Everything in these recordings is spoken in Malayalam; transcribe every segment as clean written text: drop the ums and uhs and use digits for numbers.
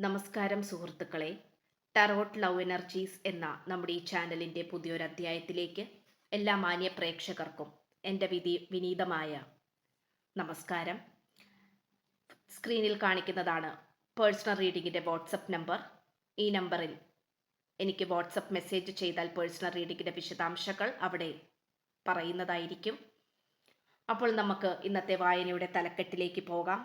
നമസ്കാരം സുഹൃത്തുക്കളെ. ടാരോട്ട് ലവ് എനർജീസ് എന്ന നമ്മുടെ ഈ ചാനലിൻ്റെ പുതിയൊരു അധ്യായത്തിലേക്ക് എല്ലാ മാന്യ പ്രേക്ഷകർക്കും എൻ്റെ വിനീതമായ നമസ്കാരം. സ്ക്രീനിൽ കാണിക്കുന്നതാണ് പേഴ്സണൽ റീഡിങ്ങിൻ്റെ വാട്സപ്പ് നമ്പർ. ഈ നമ്പറിൽ എനിക്ക് വാട്സപ്പ് മെസ്സേജ് ചെയ്താൽ പേഴ്സണൽ റീഡിങ്ങിൻ്റെ വിശദാംശങ്ങൾ അവിടെ പറയുന്നതായിരിക്കും. അപ്പോൾ നമുക്ക് ഇന്നത്തെ വായനയുടെ തലക്കെട്ടിലേക്ക് പോകാം.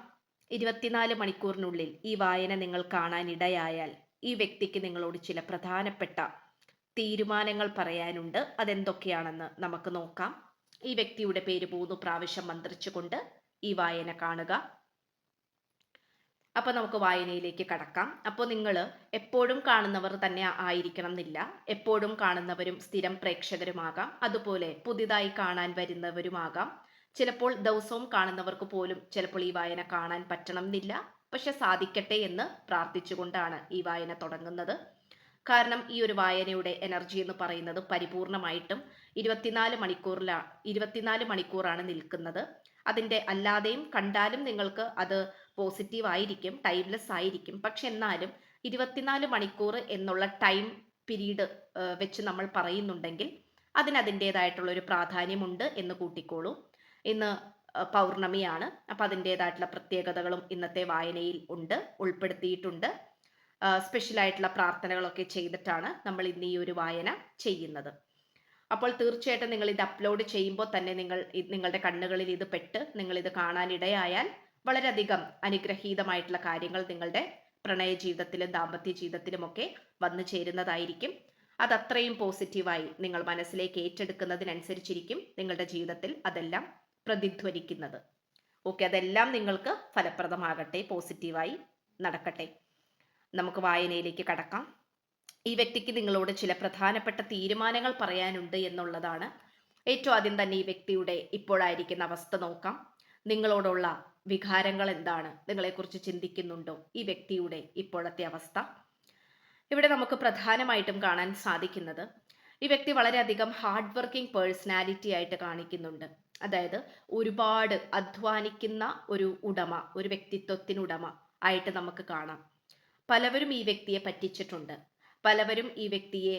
24 മണിക്കൂറിനുള്ളിൽ ഈ വായന നിങ്ങൾ കാണാനിടയായാൽ ഈ വ്യക്തിക്ക് നിങ്ങളോട് ചില പ്രധാനപ്പെട്ട തീരുമാനങ്ങൾ പറയാനുണ്ട്. അതെന്തൊക്കെയാണെന്ന് നമുക്ക് നോക്കാം. ഈ വ്യക്തിയുടെ പേര് 3 പ്രാവശ്യം മന്ത്രിച്ചുകൊണ്ട് ഈ വായന കാണുക. അപ്പോൾ നമുക്ക് വായനയിലേക്ക് കടക്കാം. അപ്പോൾ നിങ്ങൾ എപ്പോഴും കാണുന്നവർ തന്നെ ആയിരിക്കണം എന്നില്ല. എപ്പോഴും കാണുന്നവരും സ്ഥിരം പ്രേക്ഷകരുമാകാം, അതുപോലെ പുതിയതായി കാണാൻ വരുന്നവരുമാകാം. ചിലപ്പോൾ ദിവസവും കാണുന്നവർക്ക് പോലും ചിലപ്പോൾ ഈ വായന കാണാൻ പറ്റണം എന്നില്ല. പക്ഷെ സാധിക്കട്ടെ എന്ന് പ്രാർത്ഥിച്ചുകൊണ്ടാണ് ഈ വായന തുടങ്ങുന്നത്. കാരണം ഈ ഒരു വായനയുടെ എനർജി എന്ന് പറയുന്നത് പരിപൂർണമായിട്ടും 24 മണിക്കൂറാണ് നിൽക്കുന്നത്. അതിൻ്റെ അല്ലാതെയും കണ്ടാലും നിങ്ങൾക്ക് അത് പോസിറ്റീവ് ആയിരിക്കും, ടൈംലെസ് ആയിരിക്കും. പക്ഷെ എന്നാലും 24 മണിക്കൂർ എന്നുള്ള ടൈം പീരീഡ് വെച്ച് നമ്മൾ പറയുന്നുണ്ടെങ്കിൽ അതിൻ്റേതായിട്ടുള്ളൊരു പ്രാധാന്യമുണ്ട് എന്ന് കൂട്ടിക്കോളൂ. ഇന്ന് പൗർണമിയാണ്. അപ്പം അതിൻ്റേതായിട്ടുള്ള പ്രത്യേകതകളും ഇന്നത്തെ വായനയിൽ ഉൾപ്പെടുത്തിയിട്ടുണ്ട്. സ്പെഷ്യലായിട്ടുള്ള പ്രാർത്ഥനകളൊക്കെ ചെയ്തിട്ടാണ് നമ്മൾ ഇന്ന് ഈ ഒരു വായന ചെയ്യുന്നത്. അപ്പോൾ തീർച്ചയായിട്ടും നിങ്ങൾ ഇത് അപ്ലോഡ് ചെയ്യുമ്പോൾ തന്നെ നിങ്ങളുടെ കണ്ണുകളിൽ ഇത് പെട്ട് നിങ്ങളിത് കാണാനിടയായാൽ വളരെയധികം അനുഗ്രഹീതമായിട്ടുള്ള കാര്യങ്ങൾ നിങ്ങളുടെ പ്രണയ ജീവിതത്തിലും ദാമ്പത്യ ജീവിതത്തിലുമൊക്കെ വന്നു ചേരുന്നതായിരിക്കും. അതത്രയും പോസിറ്റീവായി നിങ്ങൾ മനസ്സിലേക്ക് ഏറ്റെടുക്കുന്നതിനനുസരിച്ചിരിക്കും നിങ്ങളുടെ ജീവിതത്തിൽ അതെല്ലാം പ്രതിധ്വനിക്കുന്നത്. ഓക്കെ, അതെല്ലാം നിങ്ങൾക്ക് ഫലപ്രദമാകട്ടെ, പോസിറ്റീവായി നടക്കട്ടെ. നമുക്ക് വായനയിലേക്ക് കടക്കാം. ഈ വ്യക്തിക്ക് നിങ്ങളോട് ചില പ്രധാനപ്പെട്ട തീരുമാനങ്ങൾ പറയാനുണ്ട് എന്നുള്ളതാണ്. ഏറ്റവും ആദ്യം തന്നെ ഈ വ്യക്തിയുടെ ഇപ്പോഴായിരിക്കുന്ന അവസ്ഥ നോക്കാം. നിങ്ങളോടുള്ള വികാരങ്ങൾ എന്താണ്? നിങ്ങളെക്കുറിച്ച് ചിന്തിക്കുന്നുണ്ടോ ഈ വ്യക്തിയുടെ ഇപ്പോഴത്തെ അവസ്ഥ? ഇവിടെ നമുക്ക് പ്രധാനമായിട്ടും കാണാൻ സാധിക്കുന്നത് ഈ വ്യക്തി വളരെയധികം ഹാർഡ് വർക്കിംഗ് പേഴ്സണാലിറ്റി ആയിട്ട് കാണിക്കുന്നുണ്ട്. അതായത് ഒരുപാട് അധ്വാനിക്കുന്ന ഒരു വ്യക്തിത്വത്തിനുടമ ആയിട്ട് നമുക്ക് കാണാം. പലവരും ഈ വ്യക്തിയെ പറ്റിച്ചിട്ടുണ്ട്. പലവരും ഈ വ്യക്തിയെ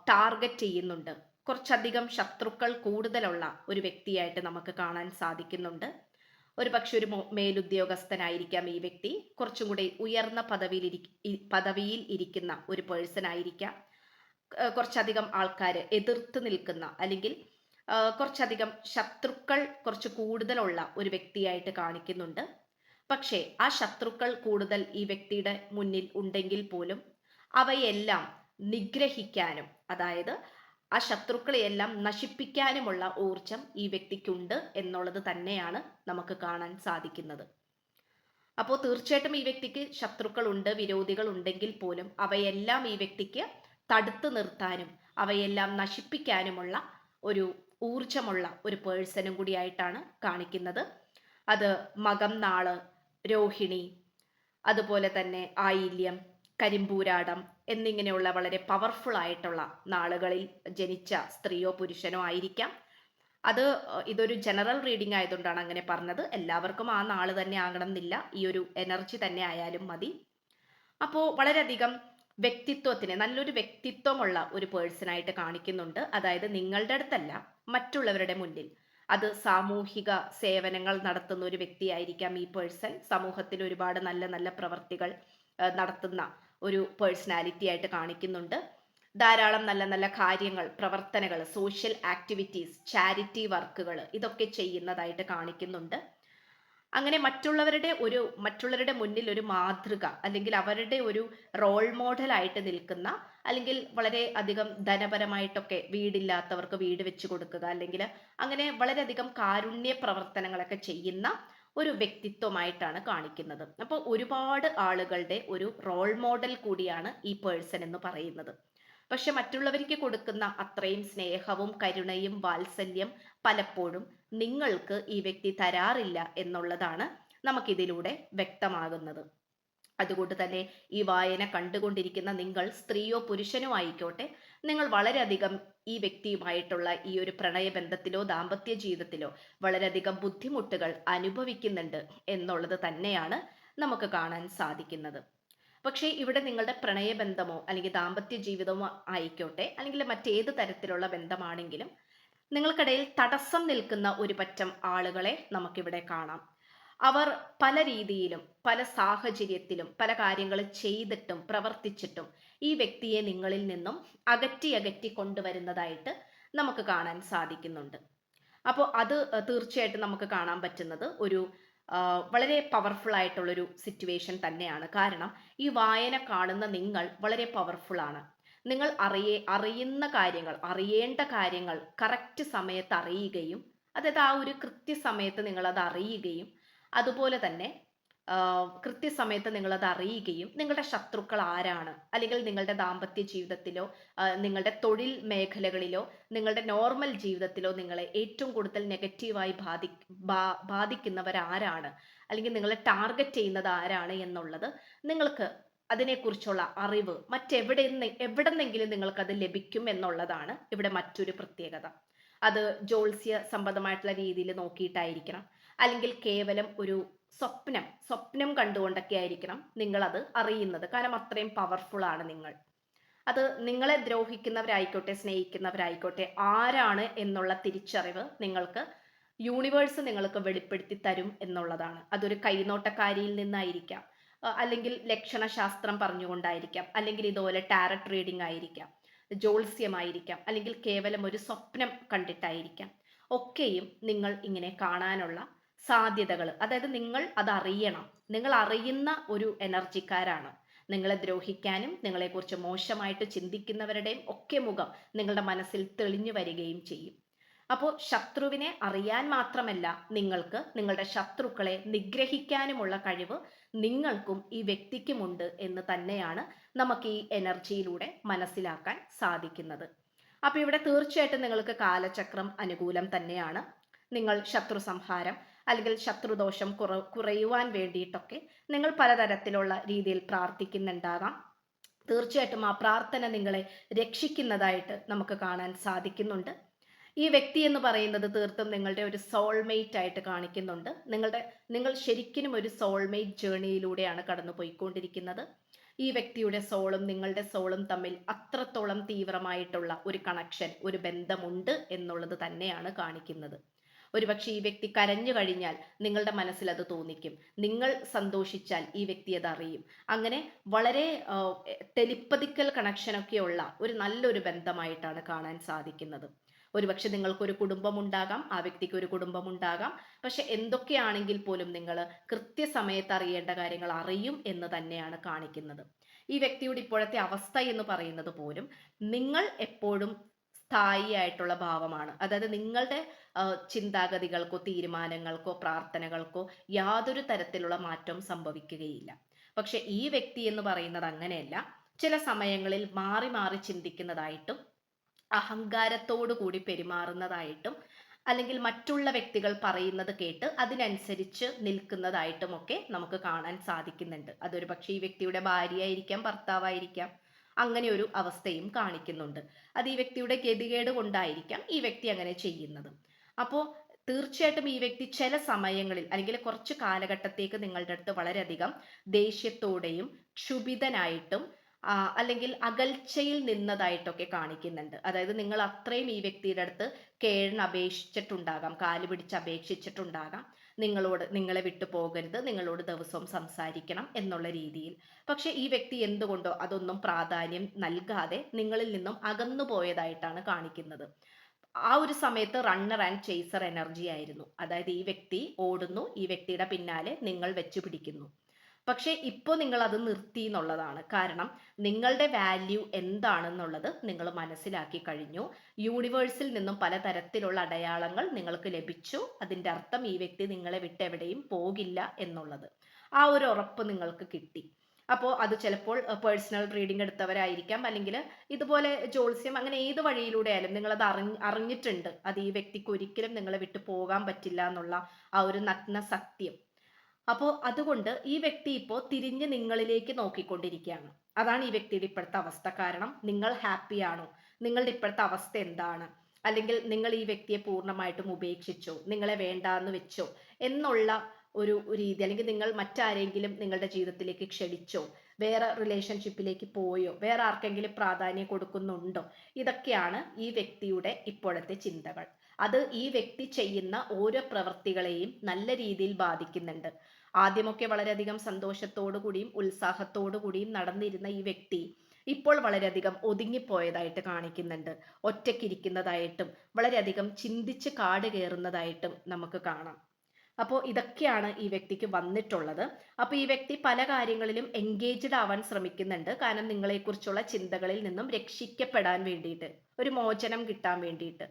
ടാർഗറ്റ് ചെയ്യുന്നുണ്ട്. കുറച്ചധികം ശത്രുക്കൾ കൂടുതലുള്ള ഒരു വ്യക്തിയായിട്ട് നമുക്ക് കാണാൻ സാധിക്കുന്നുണ്ട്. ഒരു പക്ഷെ ഒരു മേലുദ്യോഗസ്ഥനായിരിക്കാം ഈ വ്യക്തി. കുറച്ചും കൂടി ഉയർന്ന പദവിയിൽ ഇരിക്കുന്ന ഒരു പേഴ്സൺ ആയിരിക്കാം. കുറച്ചധികം ആൾക്കാർ എതിർത്ത് നിൽക്കുന്ന, അല്ലെങ്കിൽ കുറച്ചധികം ശത്രുക്കൾ കുറച്ച് കൂടുതലുള്ള ഒരു വ്യക്തിയായിട്ട് കാണിക്കുന്നുണ്ട്. പക്ഷേ ആ ശത്രുക്കൾ കൂടുതൽ ഈ വ്യക്തിയുടെ മുന്നിൽ ഉണ്ടെങ്കിൽ പോലും അവയെല്ലാം നിഗ്രഹിക്കാനും, അതായത് ആ ശത്രുക്കളെയെല്ലാം നശിപ്പിക്കാനുമുള്ള ഊർജം ഈ വ്യക്തിക്കുണ്ട് എന്നുള്ളത് തന്നെയാണ് നമുക്ക് കാണാൻ സാധിക്കുന്നത്. അപ്പോൾ തീർച്ചയായിട്ടും ഈ വ്യക്തിക്ക് ശത്രുക്കളുണ്ട്, വിരോധികൾ ഉണ്ടെങ്കിൽ പോലും അവയെല്ലാം ഈ വ്യക്തിക്ക് തടുത്തു നിർത്താനും അവയെല്ലാം നശിപ്പിക്കാനുമുള്ള ഒരു ഊർജമുള്ള ഒരു പേഴ്സണും കൂടിയായിട്ടാണ് കാണിക്കുന്നത്. അത് മകം നാള്, രോഹിണി, അതുപോലെ തന്നെ ആയില്യം, കരിമ്പൂരാടം എന്നിങ്ങനെയുള്ള വളരെ പവർഫുൾ ആയിട്ടുള്ള നാളുകളിൽ ജനിച്ച സ്ത്രീയോ പുരുഷനോ ആയിരിക്കാം. ഇതൊരു ജനറൽ റീഡിംഗ് ആയതുകൊണ്ടാണ് അങ്ങനെ പറഞ്ഞത്. എല്ലാവർക്കും ആ നാള് തന്നെ ആകണം എന്നില്ല, ഈ ഒരു എനർജി തന്നെ ആയാലും മതി. അപ്പോൾ വളരെയധികം നല്ലൊരു വ്യക്തിത്വമുള്ള ഒരു പേഴ്സണായിട്ട് കാണിക്കുന്നുണ്ട്. അതായത് നിങ്ങളുടെ അടുത്തല്ല, മറ്റുള്ളവരുടെ മുന്നിൽ. അത് സാമൂഹിക സേവനങ്ങൾ നടത്തുന്ന ഒരു വ്യക്തിയായിരിക്കാം ഈ പേഴ്സൺ. സമൂഹത്തിൽ ഒരുപാട് നല്ല നല്ല പ്രവർത്തികൾ നടത്തുന്ന ഒരു പേഴ്സണാലിറ്റി ആയിട്ട് കാണിക്കുന്നുണ്ട്. ധാരാളം നല്ല നല്ല കാര്യങ്ങൾ, പ്രവർത്തനങ്ങൾ, സോഷ്യൽ ആക്ടിവിറ്റീസ്, ചാരിറ്റി വർക്കുകൾ ഇതൊക്കെ ചെയ്യുന്നതായിട്ട് കാണിക്കുന്നുണ്ട്. അങ്ങനെ മറ്റുള്ളവരുടെ മുന്നിൽ ഒരു മാതൃക, അല്ലെങ്കിൽ അവരുടെ ഒരു റോൾ മോഡലായിട്ട് നിൽക്കുന്ന, അല്ലെങ്കിൽ വളരെ അധികം ധനപരമായിട്ടൊക്കെ വീടില്ലാത്തവർക്ക് വീട് വെച്ച് കൊടുക്കുക, അല്ലെങ്കിൽ അങ്ങനെ വളരെയധികം കാരുണ്യ പ്രവർത്തനങ്ങളൊക്കെ ചെയ്യുന്ന ഒരു വ്യക്തിത്വമായിട്ടാണ് കാണിക്കുന്നത്. അപ്പോൾ ഒരുപാട് ആളുകളുടെ ഒരു റോൾ മോഡൽ കൂടിയാണ് ഈ പേഴ്സൺ എന്ന് പറയുന്നത്. പക്ഷെ മറ്റുള്ളവർക്ക് കൊടുക്കുന്ന അത്രയും സ്നേഹവും കരുണയും വാത്സല്യം പലപ്പോഴും നിങ്ങൾക്ക് ഈ വ്യക്തി തരാറില്ല എന്നുള്ളതാണ് നമുക്കിതിലൂടെ വ്യക്തമാകുന്നത്. അതുകൊണ്ട് തന്നെ ഈ വായന കണ്ടുകൊണ്ടിരിക്കുന്ന നിങ്ങൾ, സ്ത്രീയോ പുരുഷനോ ആയിക്കോട്ടെ, നിങ്ങൾ വളരെയധികം ഈ വ്യക്തിയുമായിട്ടുള്ള ഈ ഒരു പ്രണയബന്ധത്തിലോ ദാമ്പത്യ ജീവിതത്തിലോ വളരെയധികം ബുദ്ധിമുട്ടുകൾ അനുഭവിക്കുന്നുണ്ട് എന്നുള്ളത് തന്നെയാണ് നമുക്ക് കാണാൻ സാധിക്കുന്നത്. പക്ഷേ ഇവിടെ നിങ്ങളുടെ പ്രണയബന്ധമോ അല്ലെങ്കിൽ ദാമ്പത്യ ജീവിതമോ ആയിക്കോട്ടെ, അല്ലെങ്കിൽ മറ്റേത് തരത്തിലുള്ള ബന്ധമാണെങ്കിലും നിങ്ങൾക്കിടയിൽ തടസ്സം നിൽക്കുന്ന ഒരു പറ്റം ആളുകളെ നമുക്കിവിടെ കാണാം. അവർ പല രീതിയിലും പല സാഹചര്യത്തിലും പല കാര്യങ്ങൾ ചെയ്തിട്ടും പ്രവർത്തിച്ചിട്ടും ഈ വ്യക്തിയെ നിങ്ങളിൽ നിന്നും അകറ്റി അകറ്റി കൊണ്ടുവരുന്നതായിട്ട് നമുക്ക് കാണാൻ സാധിക്കുന്നുണ്ട്. അപ്പോൾ അത് തീർച്ചയായിട്ടും നമുക്ക് കാണാൻ പറ്റുന്നത് ഒരു വളരെ പവർഫുൾ ആയിട്ടുള്ളൊരു സിറ്റുവേഷൻ തന്നെയാണ്. കാരണം ഈ വായന കാണുന്ന നിങ്ങൾ വളരെ പവർഫുൾ ആണ്. നിങ്ങൾ അറിയുന്ന കാര്യങ്ങൾ, അറിയേണ്ട കാര്യങ്ങൾ കറക്റ്റ് സമയത്ത് അറിയുകയും, അതായത് ആ ഒരു കൃത്യസമയത്ത് നിങ്ങൾ അത് അറിയുകയും, അതുപോലെ തന്നെ കൃത്യസമയത്ത് നിങ്ങളത് അറിയുകയും, നിങ്ങളുടെ ശത്രുക്കൾ ആരാണ്, അല്ലെങ്കിൽ നിങ്ങളുടെ ദാമ്പത്യ ജീവിതത്തിലോ നിങ്ങളുടെ തൊഴിൽ മേഖലകളിലോ നിങ്ങളുടെ നോർമൽ ജീവിതത്തിലോ നിങ്ങളെ ഏറ്റവും കൂടുതൽ നെഗറ്റീവായി ബാധിക്കുന്നവരാരാണ്, അല്ലെങ്കിൽ നിങ്ങളെ ടാർഗറ്റ് ചെയ്യുന്നത് ആരാണ് എന്നുള്ളത് നിങ്ങൾക്ക് അതിനെക്കുറിച്ചുള്ള അറിവ് എവിടെന്നെങ്കിലും നിങ്ങൾക്കത് ലഭിക്കും എന്നുള്ളതാണ് ഇവിടെ മറ്റൊരു പ്രത്യേകത. അത് ജ്യോത്സ്യ സംബന്ധമായിട്ടുള്ള രീതിയിൽ നോക്കിയിട്ടായിരിക്കണം, അല്ലെങ്കിൽ കേവലം ഒരു സ്വപ്നം കണ്ടുകൊണ്ടൊക്കെ ആയിരിക്കണം നിങ്ങളത് അറിയുന്നത്. കാരണം അത്രയും പവർഫുൾ ആണ് നിങ്ങൾ. അത് നിങ്ങളെ ദ്രോഹിക്കുന്നവരായിക്കോട്ടെ സ്നേഹിക്കുന്നവരായിക്കോട്ടെ ആരാണ് എന്നുള്ള തിരിച്ചറിവ് നിങ്ങൾക്ക് യൂണിവേഴ്സ് നിങ്ങൾക്ക് വെളിപ്പെടുത്തി തരും എന്നുള്ളതാണ്. അതൊരു കൈനോട്ടക്കാരിയിൽ നിന്നായിരിക്കാം, അല്ലെങ്കിൽ ലക്ഷണശാസ്ത്രം പറഞ്ഞുകൊണ്ടായിരിക്കാം, അല്ലെങ്കിൽ ഇതുപോലെ ടാരറ്റ് റീഡിംഗ് ആയിരിക്കാം, ജ്യോത്സ്യമായിരിക്കാം, അല്ലെങ്കിൽ കേവലം ഒരു സ്വപ്നം കണ്ടിട്ടായിരിക്കാം. ഒക്കെയും നിങ്ങൾ ഇങ്ങനെ കാണാനുള്ള സാധ്യതകൾ, അതായത് നിങ്ങൾ അത് അറിയണം, നിങ്ങൾ അറിയുന്ന ഒരു എനർജിക്കാരാണ്. നിങ്ങളെ ദ്രോഹിക്കാനും നിങ്ങളെക്കുറിച്ച് മോശമായിട്ട് ചിന്തിക്കുന്നവരുടെയും ഒക്കെ മുഖം നിങ്ങളുടെ മനസ്സിൽ തെളിഞ്ഞു വരികയും ചെയ്യും. അപ്പോൾ ശത്രുവിനെ അറിയാൻ മാത്രമല്ല, നിങ്ങൾക്ക് നിങ്ങളുടെ ശത്രുക്കളെ നിഗ്രഹിക്കാനുമുള്ള കഴിവ് നിങ്ങൾക്കും ഈ വ്യക്തിക്കുമുണ്ട് എന്ന് തന്നെയാണ് നമുക്ക് ഈ എനർജിയിലൂടെ മനസ്സിലാക്കാൻ സാധിക്കുന്നത്. അപ്പോൾ ഇവിടെ തീർച്ചയായിട്ടും നിങ്ങൾക്ക് കാലചക്രം അനുകൂലം തന്നെയാണ്. നിങ്ങൾ ശത്രു സംഹാരം അല്ലെങ്കിൽ ശത്രുദോഷം കുറയുവാൻ വേണ്ടിയിട്ടൊക്കെ നിങ്ങൾ പലതരത്തിലുള്ള രീതിയിൽ പ്രാർത്ഥിക്കുന്നുണ്ടാകാം. തീർച്ചയായിട്ടും ആ പ്രാർത്ഥന നിങ്ങളെ രക്ഷിക്കുന്നതായിട്ട് നമുക്ക് കാണാൻ സാധിക്കുന്നുണ്ട്. ഈ വ്യക്തി എന്ന് പറയുന്നത് തീർത്തും നിങ്ങളുടെ ഒരു സോൾമേറ്റ് ആയിട്ട് കാണിക്കുന്നുണ്ട്. നിങ്ങൾ ശരിക്കും ഒരു സോൾമേറ്റ് ജേണിയിലൂടെയാണ് കടന്നു പോയിക്കൊണ്ടിരിക്കുന്നത്. ഈ വ്യക്തിയുടെ സോളും നിങ്ങളുടെ സോളും തമ്മിൽ അത്രത്തോളം തീവ്രമായിട്ടുള്ള ഒരു കണക്ഷൻ, ഒരു ബന്ധമുണ്ട് എന്നുള്ളത് തന്നെയാണ് കാണിക്കുന്നത്. ഒരുപക്ഷെ ഈ വ്യക്തി കരഞ്ഞു കഴിഞ്ഞാൽ നിങ്ങളുടെ മനസ്സിൽ അത് തോന്നിക്കും. നിങ്ങൾ സന്തോഷിച്ചാൽ ഈ വ്യക്തി അത് അറിയും. അങ്ങനെ വളരെ ടെലിപ്പതിക്കൽ കണക്ഷനൊക്കെയുള്ള ഒരു നല്ലൊരു ബന്ധമായിട്ടാണ് കാണാൻ സാധിക്കുന്നത്. ഒരുപക്ഷെ നിങ്ങൾക്കൊരു കുടുംബമുണ്ടാകാം, ആ വ്യക്തിക്ക് ഒരു കുടുംബമുണ്ടാകാം. പക്ഷെ എന്തൊക്കെയാണെങ്കിൽ പോലും നിങ്ങൾ കൃത്യസമയത്ത് അറിയേണ്ട കാര്യങ്ങൾ അറിയും എന്ന് തന്നെയാണ് കാണിക്കുന്നത്. ഈ വ്യക്തിയുടെ ഇപ്പോഴത്തെ അവസ്ഥ എന്ന് പറയുന്നത് പോലും നിങ്ങൾ എപ്പോഴും സ്ഥായി ആയിട്ടുള്ള ഭാവമാണ്. അതായത് നിങ്ങളുടെ ചിന്താഗതികൾക്കോ തീരുമാനങ്ങൾക്കോ പ്രാർത്ഥനകൾക്കോ യാതൊരു തരത്തിലുള്ള മാറ്റവും സംഭവിക്കുകയില്ല. പക്ഷെ ഈ വ്യക്തി എന്ന് പറയുന്നത് അങ്ങനെയല്ല. ചില സമയങ്ങളിൽ മാറി മാറി ചിന്തിക്കുന്നതായിട്ടും അഹങ്കാരത്തോടു കൂടി പെരുമാറുന്നതായിട്ടും, അല്ലെങ്കിൽ മറ്റുള്ള വ്യക്തികൾ പറയുന്നത് കേട്ട് അതിനനുസരിച്ച് നിൽക്കുന്നതായിട്ടും ഒക്കെ നമുക്ക് കാണാൻ സാധിക്കുന്നുണ്ട്. അതൊരു പക്ഷേ ഈ വ്യക്തിയുടെ ഭാര്യയായിരിക്കാം, ഭർത്താവായിരിക്കാം. അങ്ങനെ ഒരു അവസ്ഥയും കാണിക്കുന്നുണ്ട്. അത് ഈ വ്യക്തിയുടെ ഗതികേട് കൊണ്ടായിരിക്കാം ഈ വ്യക്തി അങ്ങനെ ചെയ്യുന്നത്. അപ്പോൾ തീർച്ചയായിട്ടും ഈ വ്യക്തി ചില സമയങ്ങളിൽ അല്ലെങ്കിൽ കുറച്ച് കാലഘട്ടത്തേക്ക് നിങ്ങളുടെ അടുത്ത് വളരെയധികം ദേഷ്യത്തോടെയും ക്ഷുഭിതനായിട്ടും അല്ലെങ്കിൽ അകൽച്ചയിൽ നിന്നതായിട്ടൊക്കെ കാണിക്കുന്നുണ്ട്. അതായത് നിങ്ങൾ അത്രയും ഈ വ്യക്തിയുടെ അടുത്ത് അപേക്ഷിച്ചിട്ടുണ്ടാകാം, കാല് പിടിച്ച് അപേക്ഷിച്ചിട്ടുണ്ടാകാം, നിങ്ങളെ വിട്ടു പോകരുത്, നിങ്ങളോട് ദിവസവും സംസാരിക്കണം എന്നുള്ള രീതിയിൽ. പക്ഷെ ഈ വ്യക്തി എന്തുകൊണ്ടോ അതൊന്നും പ്രാധാന്യം നൽകാതെ നിങ്ങളിൽ നിന്നും അകന്നു പോയതായിട്ടാണ് കാണിക്കുന്നത്. ആ ഒരു സമയത്ത് റണ്ണർ ആൻഡ് ചേസർ എനർജി ആയിരുന്നു. അതായത് ഈ വ്യക്തി ഓടുന്നു, ഈ വ്യക്തിയുടെ പിന്നാലെ നിങ്ങൾ വെച്ചു പിടിക്കുന്നു. പക്ഷെ ഇപ്പോൾ നിങ്ങൾ അത് നിർത്തി എന്നുള്ളതാണ്. കാരണം നിങ്ങളുടെ വാല്യൂ എന്താണെന്നുള്ളത് നിങ്ങൾ മനസ്സിലാക്കി കഴിഞ്ഞു. യൂണിവേഴ്സിൽ നിന്നും പലതരത്തിലുള്ള അടയാളങ്ങൾ നിങ്ങൾക്ക് ലഭിച്ചു. അതിൻ്റെ അർത്ഥം ഈ വ്യക്തി നിങ്ങളെ വിട്ട് എവിടെയും പോകില്ല എന്നുള്ളത്. ആ ഒരു ഉറപ്പ് നിങ്ങൾക്ക് കിട്ടി. അപ്പോൾ അത് ചിലപ്പോൾ പേഴ്സണൽ റീഡിംഗ് എടുത്തവരായിരിക്കാം, അല്ലെങ്കിൽ ഇതുപോലെ ജ്യോത്സ്യം, അങ്ങനെ ഏത് വഴിയിലൂടെ ആയാലും നിങ്ങളത് അറിഞ്ഞിട്ടുണ്ട്. അത് ഈ വ്യക്തിക്ക് ഒരിക്കലും നിങ്ങളെ വിട്ട് പോകാൻ പറ്റില്ല എന്നുള്ള ആ ഒരു നഗ്ന സത്യം. അപ്പോൾ അതുകൊണ്ട് ഈ വ്യക്തി ഇപ്പോൾ തിരിഞ്ഞ് നിങ്ങളിലേക്ക് നോക്കിക്കൊണ്ടിരിക്കുകയാണ്. അതാണ് ഈ വ്യക്തിയുടെ ഇപ്പോഴത്തെ അവസ്ഥ. കാരണം നിങ്ങൾ ഹാപ്പിയാണോ, നിങ്ങളുടെ ഇപ്പോഴത്തെ അവസ്ഥ എന്താണ്, അല്ലെങ്കിൽ നിങ്ങൾ ഈ വ്യക്തിയെ പൂർണ്ണമായിട്ടും ഉപേക്ഷിച്ചോ, നിങ്ങളെ വേണ്ടാന്ന് വെച്ചോ എന്നുള്ള ഒരു രീതി, അല്ലെങ്കിൽ നിങ്ങൾ മറ്റാരെങ്കിലും നിങ്ങളുടെ ജീവിതത്തിലേക്ക് ക്ഷണിച്ചോ, വേറെ റിലേഷൻഷിപ്പിലേക്ക് പോയോ, വേറെ ആർക്കെങ്കിലും പ്രാധാന്യം കൊടുക്കുന്നുണ്ടോ, ഇതൊക്കെയാണ് ഈ വ്യക്തിയുടെ ഇപ്പോഴത്തെ ചിന്തകൾ. അത് ഈ വ്യക്തി ചെയ്യുന്ന ഓരോ പ്രവൃത്തികളെയും നല്ല രീതിയിൽ ബാധിക്കുന്നുണ്ട്. ആദ്യമൊക്കെ വളരെയധികം സന്തോഷത്തോടു കൂടിയും ഉത്സാഹത്തോടു കൂടിയും നടന്നിരുന്ന ഈ വ്യക്തി ഇപ്പോൾ വളരെയധികം ഒതുങ്ങിപ്പോയതായിട്ട് കാണിക്കുന്നുണ്ട്. ഒറ്റയ്ക്കിരിക്കുന്നതായിട്ടും വളരെയധികം ചിന്തിച്ച് കാട് കയറുന്നതായിട്ടും നമുക്ക് കാണാം. അപ്പോൾ ഇതൊക്കെയാണ് ഈ വ്യക്തിക്ക് വന്നിട്ടുള്ളത്. അപ്പോൾ ഈ വ്യക്തി പല കാര്യങ്ങളിലും എൻഗേജ്ഡ് ആവാൻ ശ്രമിക്കുന്നുണ്ട്. കാരണം നിങ്ങളെക്കുറിച്ചുള്ള ചിന്തകളിൽ നിന്നും രക്ഷിക്കപ്പെടാൻ വേണ്ടിയിട്ട്, ഒരു മോചനം കിട്ടാൻ വേണ്ടിയിട്ട്,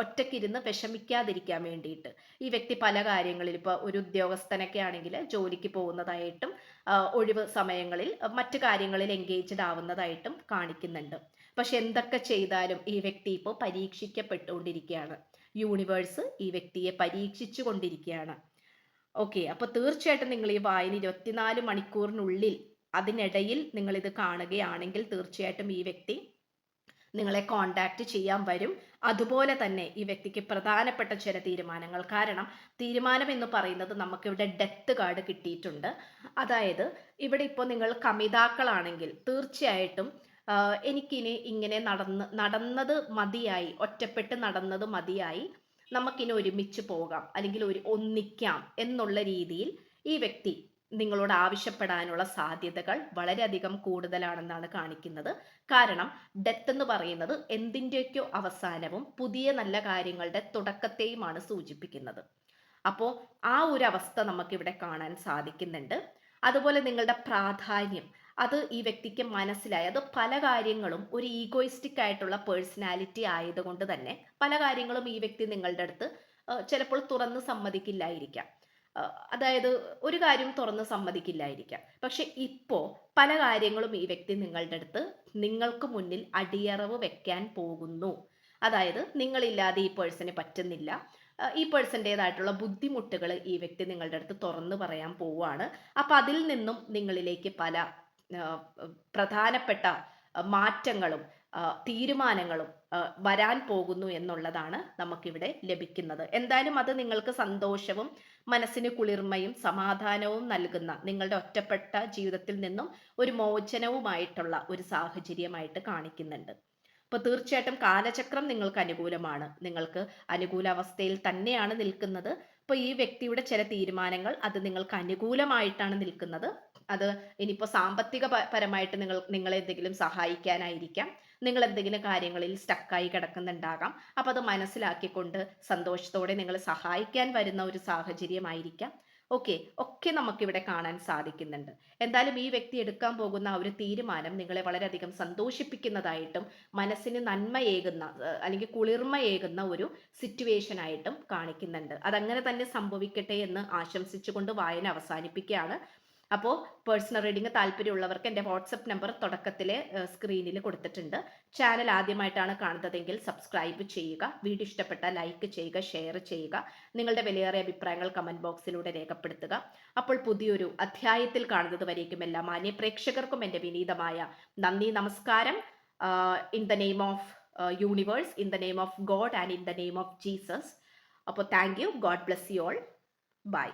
ഒറ്റയ്ക്കിരുന്ന് വിഷമിക്കാതിരിക്കാൻ വേണ്ടിയിട്ട് ഈ വ്യക്തി പല കാര്യങ്ങളിൽ, ഇപ്പോൾ ഒരു ഉദ്യോഗസ്ഥനൊക്കെ ആണെങ്കിൽ ജോലിക്ക് പോകുന്നതായിട്ടും ഒഴിവ് സമയങ്ങളിൽ മറ്റു കാര്യങ്ങളിൽ എൻഗേജ്ഡ് ആവുന്നതായിട്ടും കാണിക്കുന്നുണ്ട്. പക്ഷെ എന്തൊക്കെ ചെയ്താലും ഈ വ്യക്തി ഇപ്പോൾ പരീക്ഷിക്കപ്പെട്ടുകൊണ്ടിരിക്കുകയാണ്. യൂണിവേഴ്സ് ഈ വ്യക്തിയെ പരീക്ഷിച്ചു കൊണ്ടിരിക്കുകയാണ്. ഓക്കെ, അപ്പൊ തീർച്ചയായിട്ടും നിങ്ങൾ ഈ വായന 24 മണിക്കൂറിനുള്ളിൽ, അതിനിടയിൽ നിങ്ങൾ ഇത് കാണുകയാണെങ്കിൽ തീർച്ചയായിട്ടും ഈ വ്യക്തി നിങ്ങളെ കോണ്ടാക്ട് ചെയ്യാൻ വരും. അതുപോലെ തന്നെ ഈ വ്യക്തിക്ക് പ്രധാനപ്പെട്ട ചില തീരുമാനങ്ങൾ, കാരണം തീരുമാനം എന്ന് പറയുന്നത് നമുക്കിവിടെ ഡെത്ത് കാർഡ് കിട്ടിയിട്ടുണ്ട്. അതായത് ഇവിടെ ഇപ്പോൾ നിങ്ങൾ കമിതാക്കളാണെങ്കിൽ തീർച്ചയായിട്ടും എനിക്കിനി ഇങ്ങനെ നടന്നത് മതിയായി, ഒറ്റപ്പെട്ട് നടന്നത് മതിയായി, നമുക്കിനി ഒരുമിച്ച് പോകാം, അല്ലെങ്കിൽ ഒന്നിക്കാം എന്നുള്ള രീതിയിൽ ഈ വ്യക്തി നിങ്ങളോട് ആവശ്യപ്പെടാനുള്ള സാധ്യതകൾ വളരെയധികം കൂടുതലാണെന്നാണ് കാണിക്കുന്നത്. കാരണം ഡെത്ത് എന്ന് പറയുന്നത് എന്തിൻ്റെയൊക്കെയോ അവസാനവും പുതിയ നല്ല കാര്യങ്ങളുടെ തുടക്കത്തെയുമാണ് സൂചിപ്പിക്കുന്നത്. അപ്പോൾ ആ ഒരു അവസ്ഥ നമുക്കിവിടെ കാണാൻ സാധിക്കുന്നുണ്ട്. അതുപോലെ നിങ്ങളുടെ പ്രാധാന്യം, അത് ഈ വ്യക്തിക്ക് മനസ്സിലായി. അത് പല കാര്യങ്ങളും ഒരു ഈഗോയിസ്റ്റിക് ആയിട്ടുള്ള പേഴ്സണാലിറ്റി ആയതുകൊണ്ട് തന്നെ പല കാര്യങ്ങളും ഈ വ്യക്തി നിങ്ങളുടെ അടുത്ത് ചിലപ്പോൾ തുറന്ന് സമ്മതിക്കില്ലായിരിക്കാം. അതായത് ഒരു കാര്യം തുറന്ന് സമ്മതിക്കില്ലായിരിക്കാം. പക്ഷെ ഇപ്പോൾ പല കാര്യങ്ങളും ഈ വ്യക്തി നിങ്ങളുടെ അടുത്ത് നിങ്ങൾക്ക് മുന്നിൽ അടിയറവ് വെക്കാൻ പോകുന്നു. അതായത് നിങ്ങളില്ലാതെ ഈ പേഴ്സണ് പറ്റുന്നില്ല, ഈ പേഴ്സൻ്റെതായിട്ടുള്ള ബുദ്ധിമുട്ടുകൾ ഈ വ്യക്തി നിങ്ങളുടെ അടുത്ത് തുറന്നു പറയാൻ പോവുകയാണ്. അപ്പം അതിൽ നിന്നും നിങ്ങളിലേക്ക് പല പ്രധാനപ്പെട്ട മാറ്റങ്ങളും തീരുമാനങ്ങളും വരാൻ പോകുന്നു എന്നുള്ളതാണ് നമുക്കിവിടെ ലഭിക്കുന്നത്. എന്തായാലും അത് നിങ്ങൾക്ക് സന്തോഷവും മനസ്സിന് കുളിർമയും സമാധാനവും നൽകുന്ന, നിങ്ങളുടെ ഒറ്റപ്പെട്ട ജീവിതത്തിൽ നിന്നും ഒരു മോചനവുമായിട്ടുള്ള ഒരു സാഹചര്യമായിട്ട് കാണിക്കുന്നുണ്ട്. അപ്പോൾ തീർച്ചയായിട്ടും കാലചക്രം നിങ്ങൾക്ക് അനുകൂലമാണ്, നിങ്ങൾക്ക് അനുകൂലാവസ്ഥയിൽ തന്നെയാണ് നിൽക്കുന്നത്. അപ്പോൾ ഈ വ്യക്തിയുടെ ചില തീരുമാനങ്ങൾ അത് നിങ്ങൾക്ക് അനുകൂലമായിട്ടാണ് നിൽക്കുന്നത്. അത് ഇനിയിപ്പോൾ സാമ്പത്തിക പരമായിട്ട് നിങ്ങളെ എന്തെങ്കിലും സഹായിക്കാനായിരിക്കാം, നിങ്ങൾ എന്തെങ്കിലും കാര്യങ്ങളിൽ സ്റ്റക്കായി കിടക്കുന്നുണ്ടാകാം. അപ്പോൾ അത് മനസ്സിലാക്കിക്കൊണ്ട് സന്തോഷത്തോടെ നിങ്ങളെ സഹായിക്കാൻ വരുന്ന ഒരു സാഹചര്യമായിരിക്കാം. ഓക്കെ, ഒക്കെ നമുക്കിവിടെ കാണാൻ സാധിക്കുന്നുണ്ട്. എന്തായാലും ഈ വ്യക്തി എടുക്കാൻ പോകുന്ന ആ ഒരു തീരുമാനം നിങ്ങളെ വളരെയധികം സന്തോഷിപ്പിക്കുന്നതായിട്ടും മനസ്സിന് നന്മയേകുന്ന അല്ലെങ്കിൽ കുളിർമയേകുന്ന ഒരു സിറ്റുവേഷൻ ആയിട്ടും കാണിക്കുന്നുണ്ട്. അതങ്ങനെ തന്നെ സംഭവിക്കട്ടെ എന്ന് ആശംസിച്ചുകൊണ്ട് വായന അവസാനിപ്പിക്കുകയാണ്. അപ്പോൾ പേഴ്സണൽ റീഡിംഗ് താല്പര്യമുള്ളവർക്ക് എൻ്റെ വാട്സപ്പ് നമ്പർ തുടക്കത്തിലെ സ്ക്രീനിൽ കൊടുത്തിട്ടുണ്ട്. ചാനൽ ആദ്യമായിട്ടാണ് കാണുന്നതെങ്കിൽ സബ്സ്ക്രൈബ് ചെയ്യുക. വീഡിയോ ഇഷ്ടപ്പെട്ടാൽ ലൈക്ക് ചെയ്യുക, ഷെയർ ചെയ്യുക. നിങ്ങളുടെ വിലയേറിയ അഭിപ്രായങ്ങൾ കമൻറ്റ് ബോക്സിലൂടെ രേഖപ്പെടുത്തുക. അപ്പോൾ പുതിയൊരു അധ്യായത്തിൽ കാണുന്നത് വരേക്കും എല്ലാ മാന്യ പ്രേക്ഷകർക്കും എൻ്റെ വിനീതമായ നന്ദി, നമസ്കാരം. In the name of universe, in the name of God and in the name of Jesus. അപ്പോൾ thank you. God bless you all. By.